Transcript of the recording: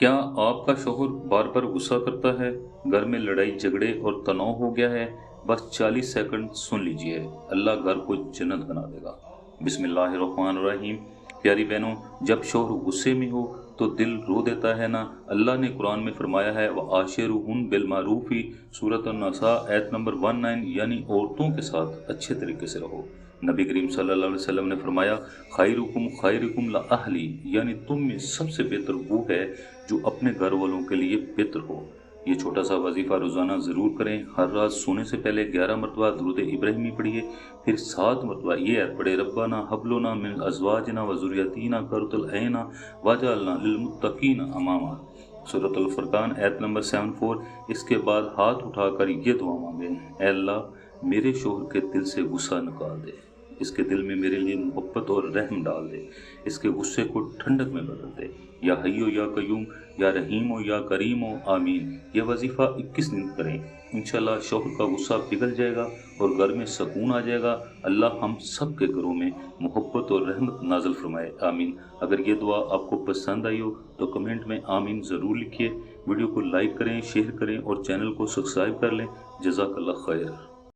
क्या आपका शौहर बार बार गुस्सा करता है, घर में लड़ाई झगड़े और तनाव हो गया है? बस 40 सेकंड सुन लीजिए, अल्लाह घर को जन्नत बना देगा। बिस्मिल्लाहिर्रहमानिर्रहीम। प्यारी बहनों, जब शौहर गुस्से में हो तो दिल रो देता है ना। अल्लाह ने कुरान में फरमाया है व आशिरुहुन बिल मारूफी, सूरत an-नसा आयत नंबर 19, यानी औरतों के साथ अच्छे तरीके से रहो। नबी करीम सल्लल्लाहु अलैहि वसल्लम ने फरमाया खैरुकुम ला अहली, यानी तुम में सबसे बेहतर वो है जो अपने घर वालों के लिए बेहतर हो। ये छोटा सा वजीफा रोज़ाना ज़रूर करें। हर रात सोने से पहले 11 मरतबा दुरूद इब्राहिमी पढ़िए, फिर 7 मरतबा ये ऐत पढ़े रब्बाना हबलना मिन अज़वाजना व ज़ुर्रिय्यतिना क़ुर्रतल ऐना वजअलना लिलमुत्तक़ीना इमामा, सूरतुल फुरक़ान आयत नंबर 74। इसके बाद हाथ उठाकर ये दुआ मांगे, ऐ अल्लाह मेरे शौहर के दिल से गुस्सा निकाल दे, इसके दिल में मेरे लिए मोहब्बत और रहम डाल दे, इसके गुस्से को ठंडक में बदल दे। या हय्यो या कयूम, या रहीम हो या करीम हो, आमीन। यह वजीफ़ा 21 दिन करें। इंशाल्लाह शौहर का गुस्सा पिघल जाएगा और घर में सुकून आ जाएगा। अल्लाह हम सब के घरों में मोहब्बत और रहमत नाज़िल फरमाए, आमीन। अगर ये दुआ आपको पसंद आई हो तो कमेंट में आमीन ज़रूर लिखिए। वीडियो को लाइक करें, शेयर करें और चैनल को सब्सक्राइब कर लें। जज़ाकल्लाह खैर।